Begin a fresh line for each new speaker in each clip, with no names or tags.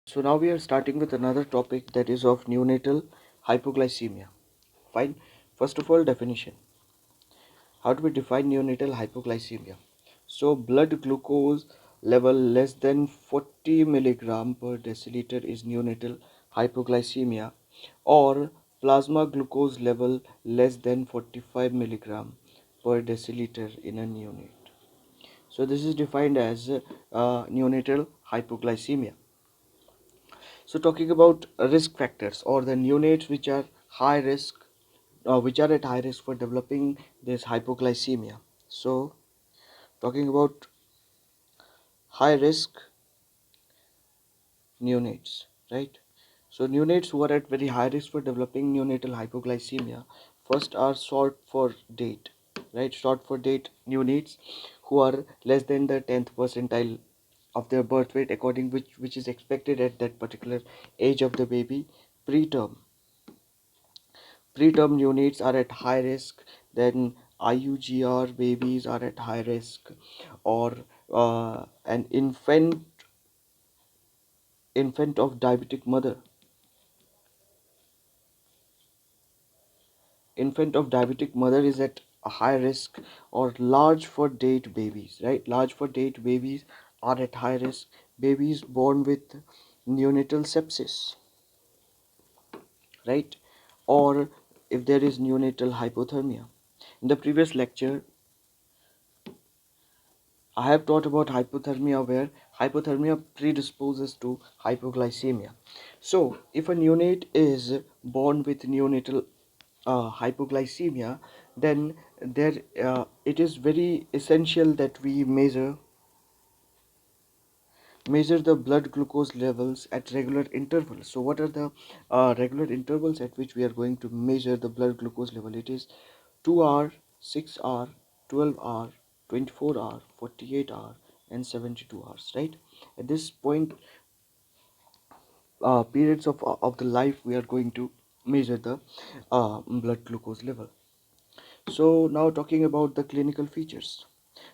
So now we are starting with another topic, that is of neonatal hypoglycemia. Fine. First of all, definition. How do we define neonatal hypoglycemia? So blood glucose level less than 40 milligram per deciliter is neonatal hypoglycemia, or plasma glucose level less than 45 milligram per deciliter in a neonate. So this is defined as neonatal hypoglycemia. So talking about risk factors, or the neonates which are high risk, which are at high risk for developing this hypoglycemia. So talking about high risk neonates, right? So neonates who are at very high risk for developing neonatal hypoglycemia, first are short for date, right? Short for date neonates who are less than the 10th percentile of their birth weight, according which is expected at that particular age of the baby. Preterm Preterm neonates are at high risk, then IUGR babies are at high risk, or an infant of diabetic mother. Infant of diabetic mother is at a high risk, or large for date babies, right? Large for date babies are at high risk. Babies born with neonatal sepsis, right? Or if there is neonatal hypothermia. In the previous lecture, I have taught about hypothermia, where hypothermia predisposes to hypoglycemia. So, if a neonate is born with neonatal hypoglycemia, then it is very essential that we measure the blood glucose levels at regular intervals. So, what are the regular intervals at which we are going to measure the blood glucose level? It is 2 hour, 6 hour, 12 hour, 24 hour, 48 hour, and 72 hours, right? At this point, periods of the life, we are going to measure the blood glucose level. So now talking about the clinical features.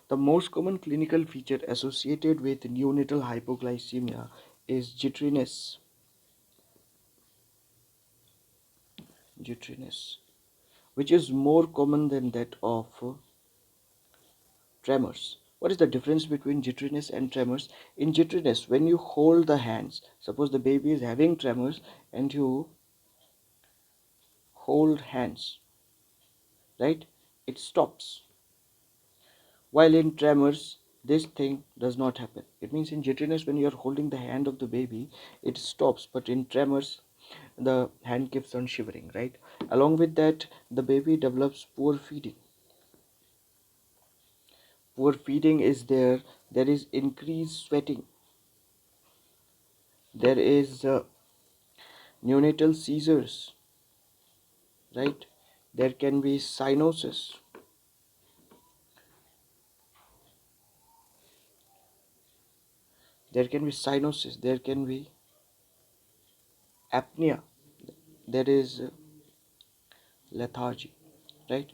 The most common clinical feature associated with neonatal hypoglycemia is jitteriness, which is more common than that of tremors. What is the difference between jitteriness and tremors? In jitteriness, when you hold the hands, suppose the baby is having tremors and you hold hands, right? It stops. While in tremors, this thing does not happen. It means in jitteriness, when you are holding the hand of the baby, it stops, but in tremors, the hand keeps on shivering, right? Along with that, the baby develops poor feeding. Poor feeding is there. There is increased sweating. There is neonatal seizures, right? There can be cyanosis. There can be cyanosis. There can be apnea. There is lethargy, right?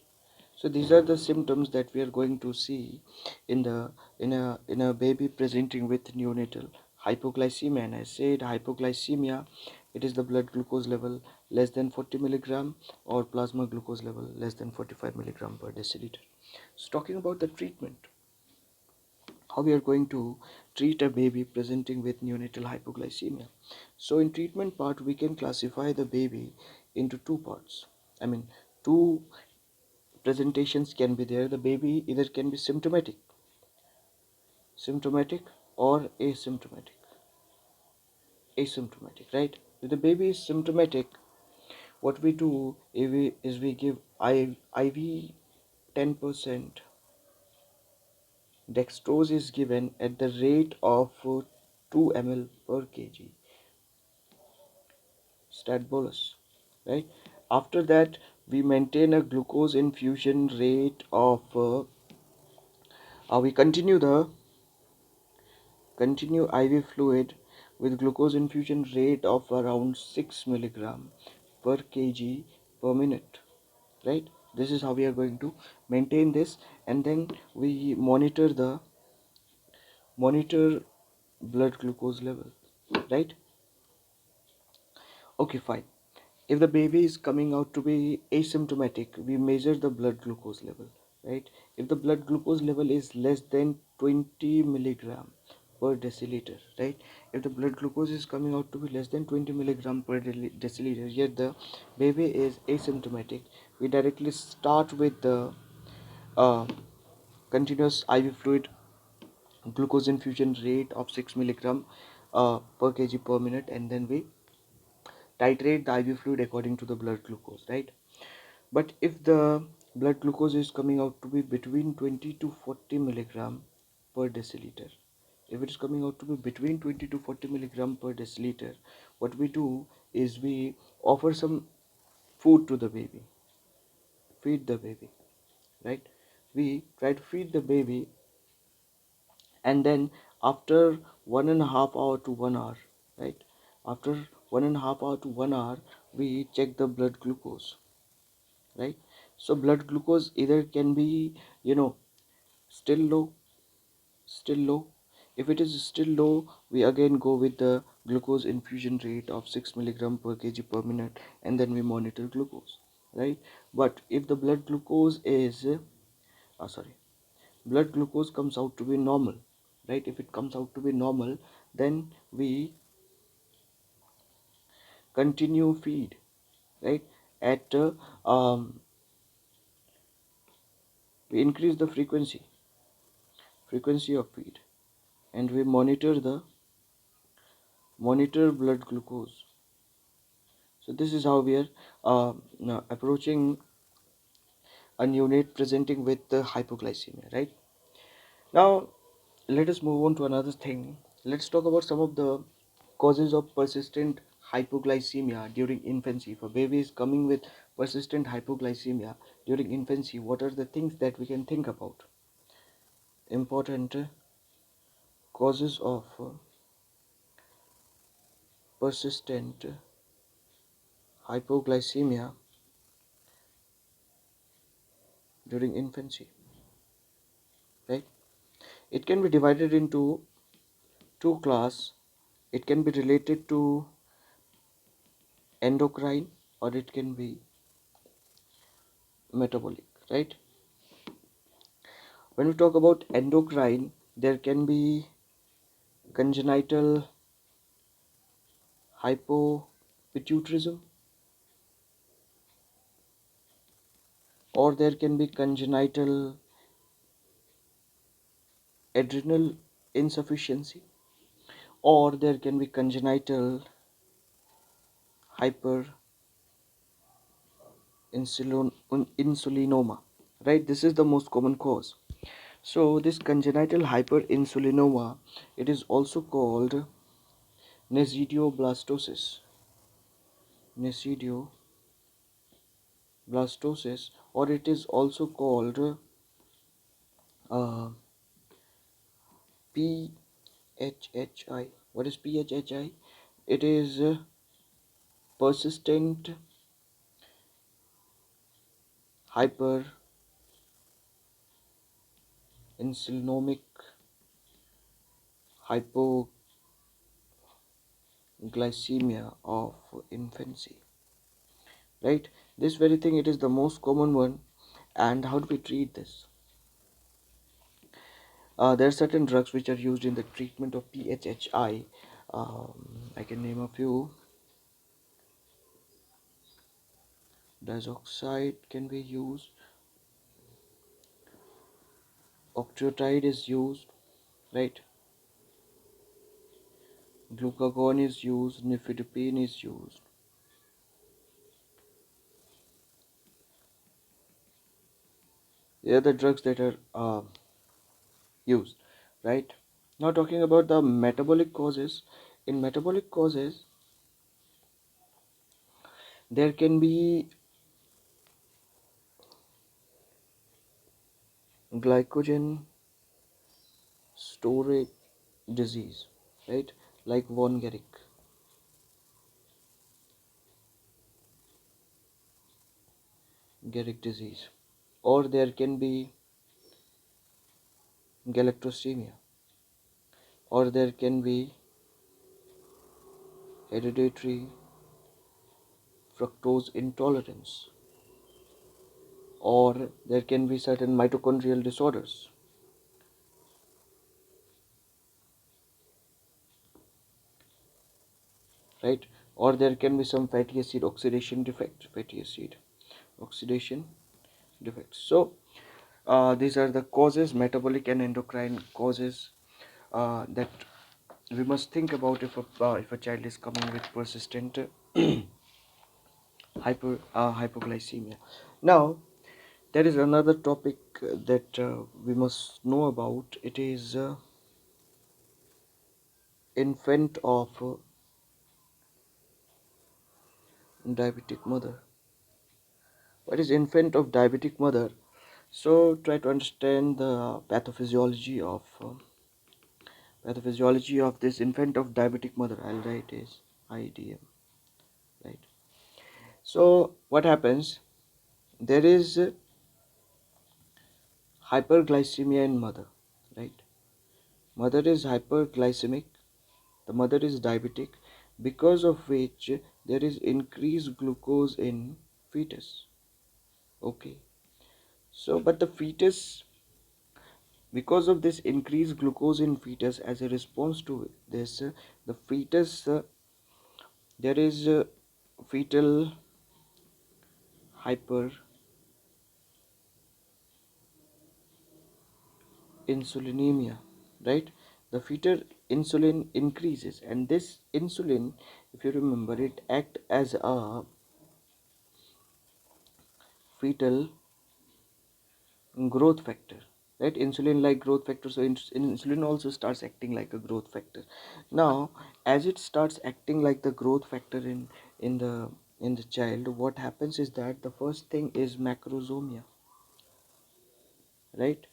So these are the symptoms that we are going to see in the in a baby presenting with neonatal hypoglycemia. And I said hypoglycemia, it is the blood glucose level less than 40 milligram, or plasma glucose level less than 45 milligram per deciliter. So talking about the treatment, how we are going to treat a baby presenting with neonatal hypoglycemia. So in treatment part, we can classify the baby into two parts. I mean, two presentations can be there. The baby either can be symptomatic or asymptomatic, right? If the baby is symptomatic, what we do is we give IV 10% dextrose is given at the rate of 2 ml per kg stat bolus, right? After that, we maintain a glucose infusion rate of we continue IV fluid with glucose infusion rate of around 6 milligram per kg per minute, right? This is how we are going to maintain this, and then we monitor blood glucose level, right? Okay, fine. If the baby is coming out to be asymptomatic, we measure the blood glucose level, right? If the blood glucose level is less than 20 milligram per deciliter, right? If the blood glucose is coming out to be less than 20 milligram per deciliter, yet the baby is asymptomatic, we directly start with the uh, continuous IV fluid glucose infusion rate of 6 milligram per kg per minute, and then we titrate the IV fluid according to the blood glucose, right? But if the blood glucose is coming out to be between 20 to 40 milligram per deciliter, if it is coming out to be between 20 to 40 milligram per deciliter, what we do is we offer some food to the baby, feed the baby, right? We try to feed the baby, and then after 1.5 hour to 1 hour, right? After 1.5 hour to 1 hour, we check the blood glucose, right? So blood glucose either can be, you know, still low, still low. If it is still low, we again go with the glucose infusion rate of 6 milligram per kg per minute, and then we monitor glucose, right? But if the blood glucose is sorry, blood glucose comes out to be normal, right? If it comes out to be normal, then we continue feed, right? At um, we increase the frequency of feed, and we monitor blood glucose. So this is how we are now approaching a neonate presenting with the hypoglycemia, right? Now let us move on to another thing. Let's talk about some of the causes of persistent hypoglycemia during infancy. If a baby is coming with persistent hypoglycemia during infancy, what are the things that we can think about? Important causes of persistent hypoglycemia during infancy, right? It can be divided into two classes. It can be related to endocrine, or it can be metabolic, right? When we talk about endocrine, there can be congenital hypopituitarism, or there can be congenital adrenal insufficiency, or there can be congenital hyperinsulinoma, right? This is the most common cause. So this congenital hyperinsulinoma, it is also called nesidioblastosis, or it is also called uh, PHHI. What is PHHI? It is persistent hyperinsulinemic hypoglycemia of infancy, right? This very thing, it is the most common one. And how do we treat this? There are certain drugs which are used in the treatment of PHHI. I can name a few. Diazoxide can be used, octreotide is used, right? Glucagon is used, nifedipine is used. They are the drugs that are used, right? Now talking about the metabolic causes. In metabolic causes, there can be glycogen storage disease, right? Like von Gehrig disease, or there can be galactosemia, or there can be hereditary fructose intolerance, or there can be certain mitochondrial disorders, right? Or there can be some fatty acid oxidation defect, fatty acid oxidation defects. So these are the causes, metabolic and endocrine causes, that we must think about if a child is coming with persistent hypoglycemia. Now there is another topic that we must know about. It is infant of diabetic mother. What is infant of diabetic mother? So try to understand the pathophysiology of this infant of diabetic mother. I'll write is IDM, right? So what happens? There is hyperglycemia in mother, right? Mother is hyperglycemic, the mother is diabetic, because of which there is increased glucose in fetus. Okay, so but the fetus, because of this increased glucose in fetus, as a response to this, the fetus, there is fetal hyperinsulinemia, right? The fetal insulin increases, and this insulin, if you remember, it act as a fetal growth factor, right? Insulin like growth factor, so insulin also starts acting like a growth factor. Now as it starts acting like the growth factor in the in the child, what happens is that the first thing is macrosomia, right?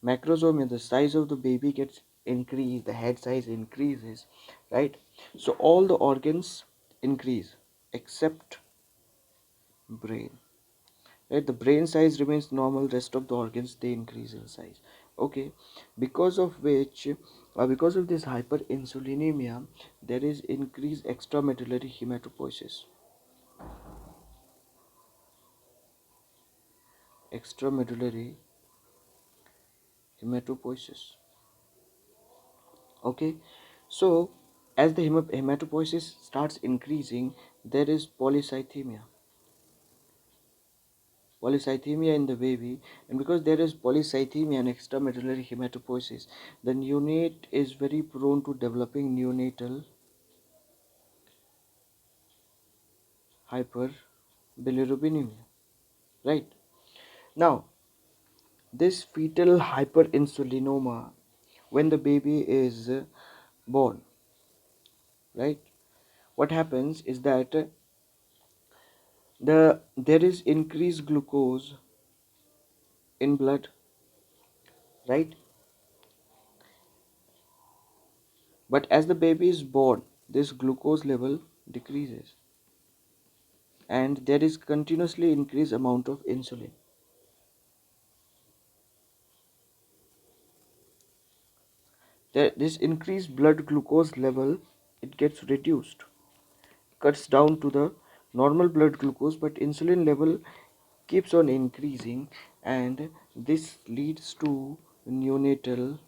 Macrosomia, the size of the baby gets increased, the head size increases, right? So all the organs increase except brain, right? The brain size remains normal, rest of the organs they increase in size. Okay, because of which, because of this hyperinsulinemia, there is increased extramedullary hematopoiesis, extramedullary hematopoiesis. Okay, so as the hematopoiesis starts increasing, there is polycythemia in the baby, and because there is polycythemia and extramedullary hematopoiesis, the neonate is very prone to developing neonatal hyperbilirubinemia, right? Now this fetal hyperinsulinoma, when the baby is born, right, what happens is that there is increased glucose in blood, right? But as the baby is born, this glucose level decreases, and there is continuously increased amount of insulin. This increased blood glucose level, it gets reduced, cuts down to the normal blood glucose, but insulin level keeps on increasing, and this leads to neonatal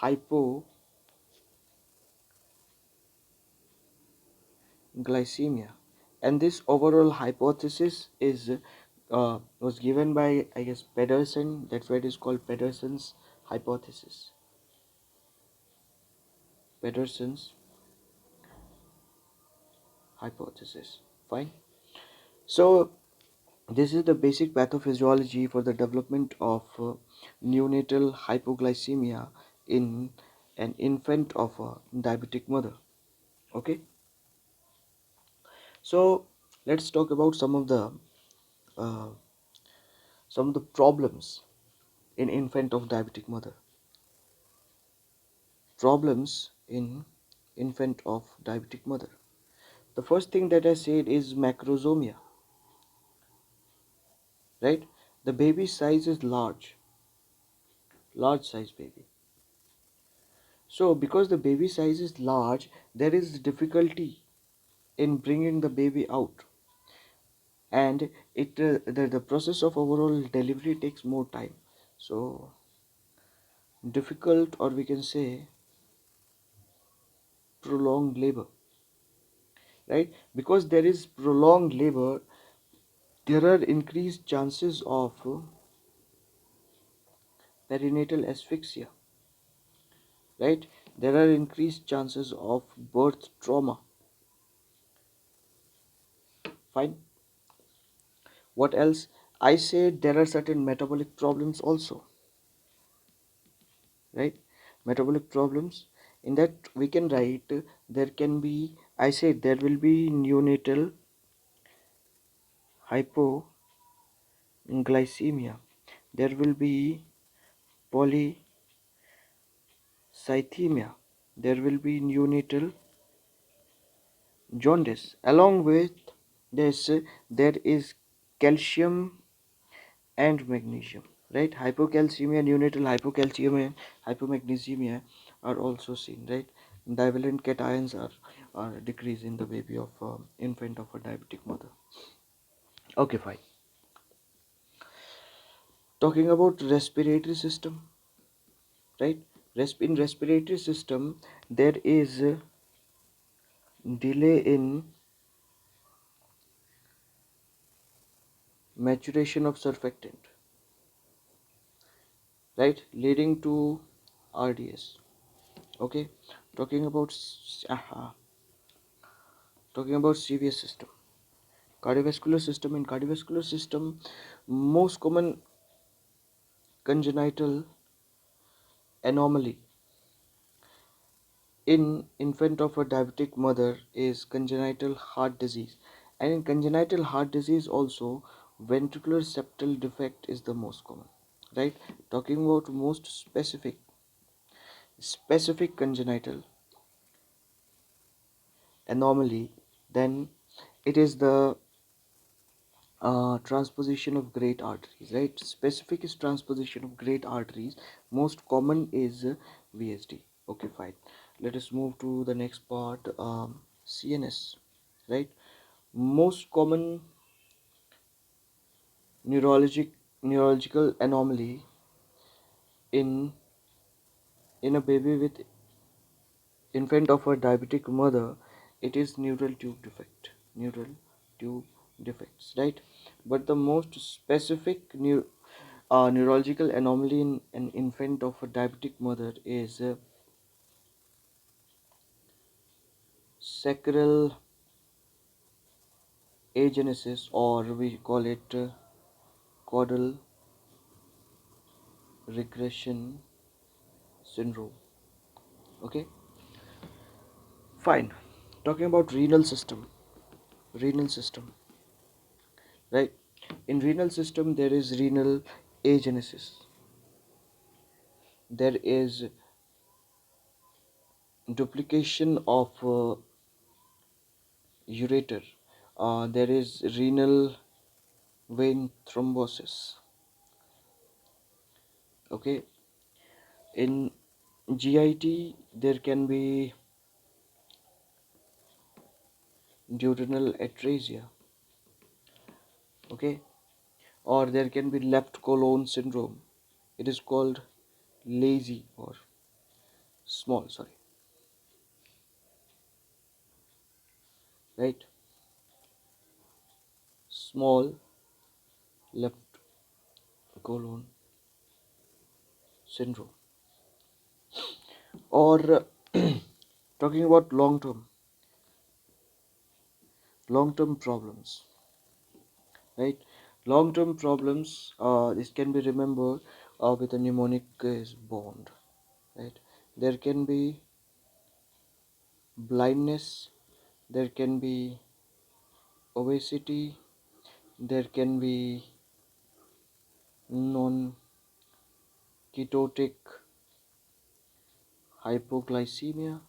hypoglycemia. And this overall hypothesis is was given by, I guess, Pedersen. That's why it is called Pedersen's hypothesis. Pedersen's hypothesis. Fine. So this is the basic pathophysiology for the development of neonatal hypoglycemia in an infant of a diabetic mother. Okay, so let's talk about uh, some of the problems in infant of diabetic mother. Problems in infant of diabetic mother. The first thing that I said is macrosomia, right? The baby size is large size baby. So because the baby size is large, there is difficulty in bringing the baby out, and the process of overall delivery takes more time. So difficult, or we can say prolonged labor, right? Because there is prolonged labor, there are increased chances of perinatal asphyxia, right? There are increased chances of birth trauma. Fine. What else? I said there are certain metabolic problems also, right? Metabolic problems, in that we can write there can be, I said there will be neonatal hypoglycemia, there will be polycythemia, there will be neonatal jaundice. Along with this, there is calcium and magnesium, right? Hypocalcemia, neonatal hypocalcemia, hypomagnesemia are also seen, right? Divalent cations are decreased in the baby of infant of a diabetic mother. Okay, fine. Talking about respiratory system, right? In respiratory system, there is a delay in maturation of surfactant, right, leading to RDS. Okay, talking about talking about CVS system, cardiovascular system. In cardiovascular system, most common congenital anomaly in infant of a diabetic mother is congenital heart disease, and in congenital heart disease also ventricular septal defect is the most common, right? Talking about most specific congenital anomaly, then it is the transposition of great arteries, right? Specific is transposition of great arteries, most common is VSD. Okay, fine, let us move to the next part. CNS, right? Most common neurological anomaly in a baby with infant of a diabetic mother, it is neural tube defects, right? But the most specific neurological anomaly in an infant of a diabetic mother is sacral agenesis, or we call it caudal regression syndrome. Okay, fine. Talking about renal system, right? In renal system, there is renal agenesis, there is duplication of ureter, there is renal vein thrombosis. Okay, in GIT there can be duodenal atresia. Okay, or there can be left colon syndrome. It is called lazy or small, sorry, right? Small left colon syndrome. Or talking about long term problems, right? Long term problems, this can be remembered with a mnemonic is bond, right? There can be blindness, there can be obesity, there can be non ketotic hypoglycemia,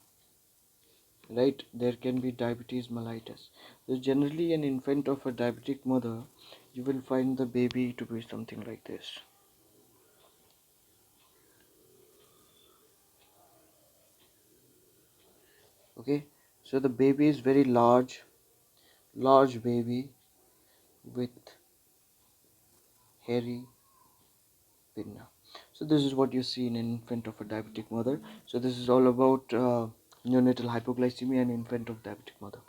right? There can be diabetes mellitus. So generally an infant of a diabetic mother, you will find the baby to be something like this. Okay, so the baby is very large, large baby with hairy pinna. So this is what you see in an infant of a diabetic mother. So this is all about neonatal hypoglycemia in infant of diabetic mother.